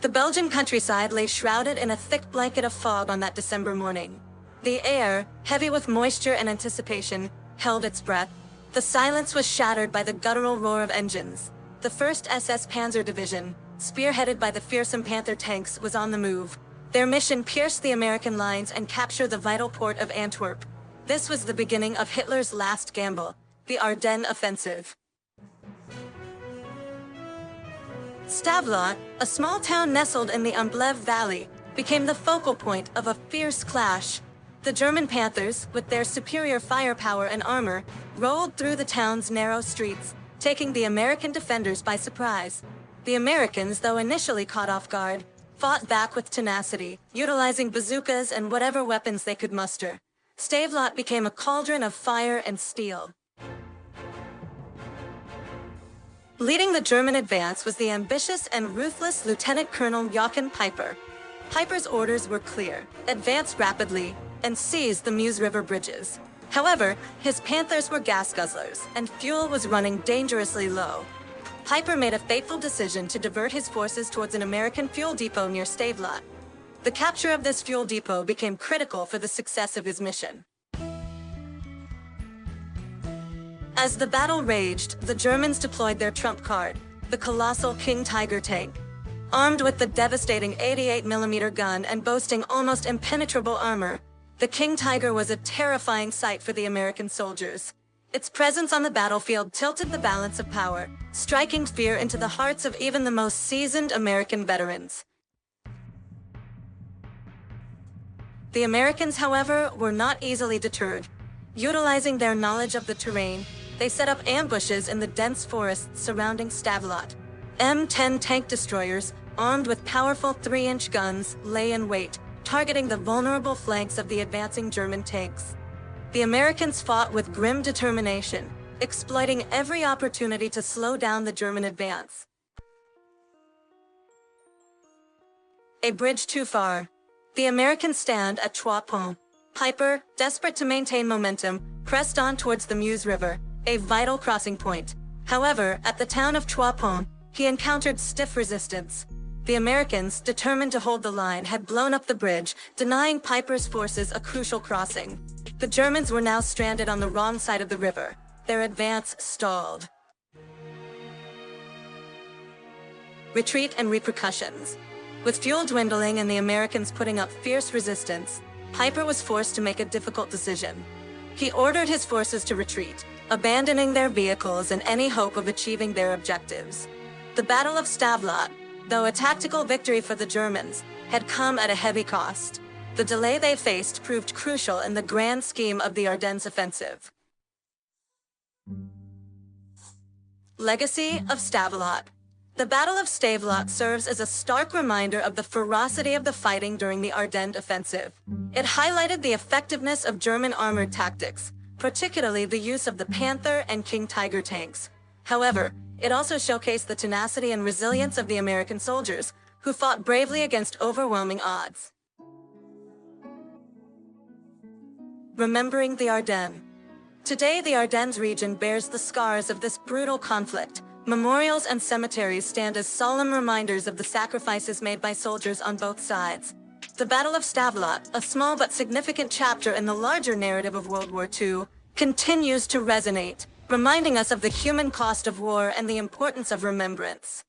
The Belgian countryside lay shrouded in a thick blanket of fog on that December morning. The air, heavy with moisture and anticipation, held its breath. The silence was shattered by the guttural roar of engines. The 1st SS Panzer Division, spearheaded by the fearsome Panther tanks, was on the move. Their mission: pierce the American lines and capture the vital port of Antwerp. This was the beginning of Hitler's last gamble, the Ardennes offensive. Stavelot, a small town nestled in the Amblève Valley, became the focal point of a fierce clash. The German Panthers, with their superior firepower and armor, rolled through the town's narrow streets, taking the American defenders by surprise. The Americans, though initially caught off guard, fought back with tenacity, utilizing bazookas and whatever weapons they could muster. Stavelot became a cauldron of fire and steel. Leading the German advance was the ambitious and ruthless Lieutenant Colonel Joachim Peiper. Peiper's orders were clear: advance rapidly and seize the Meuse River bridges. However, his Panthers were gas guzzlers, and fuel was running dangerously low. Peiper made a fateful decision to divert his forces towards an American fuel depot near Stavelot. The capture of this fuel depot became critical for the success of his mission. As the battle raged, the Germans deployed their trump card, the colossal King Tiger tank. Armed with the devastating 88mm gun and boasting almost impenetrable armor, the King Tiger was a terrifying sight for the American soldiers. Its presence on the battlefield tilted the balance of power, striking fear into the hearts of even the most seasoned American veterans. The Americans, however, were not easily deterred. Utilizing their knowledge of the terrain, they set up ambushes in the dense forests surrounding Stavelot. M10 tank destroyers, armed with powerful 3-inch guns, lay in wait, targeting the vulnerable flanks of the advancing German tanks. The Americans fought with grim determination, exploiting every opportunity to slow down the German advance. A bridge too far. The Americans stand at Trois-Ponts. Peiper, desperate to maintain momentum, pressed on towards the Meuse River, a vital crossing point. However, at the town of Trois-Ponts, he encountered stiff resistance. The Americans, determined to hold the line, had blown up the bridge, denying Peiper's forces a crucial crossing. The Germans were now stranded on the wrong side of the river. Their advance stalled. Retreat and repercussions. With fuel dwindling and the Americans putting up fierce resistance, Peiper was forced to make a difficult decision. He ordered his forces to retreat, abandoning their vehicles and any hope of achieving their objectives. The Battle of Stavelot, though a tactical victory for the Germans, had come at a heavy cost. The delay they faced proved crucial in the grand scheme of the Ardennes offensive. Legacy of Stavelot. The Battle of Stavelot serves as a stark reminder of the ferocity of the fighting during the Ardennes offensive. It highlighted the effectiveness of German armored tactics, particularly the use of the Panther and King Tiger tanks. However, it also showcased the tenacity and resilience of the American soldiers, who fought bravely against overwhelming odds. Remembering the Ardennes. Today, the Ardennes region bears the scars of this brutal conflict. Memorials and cemeteries stand as solemn reminders of the sacrifices made by soldiers on both sides. The Battle of Stavelot, a small but significant chapter in the larger narrative of World War II, continues to resonate, reminding us of the human cost of war and the importance of remembrance.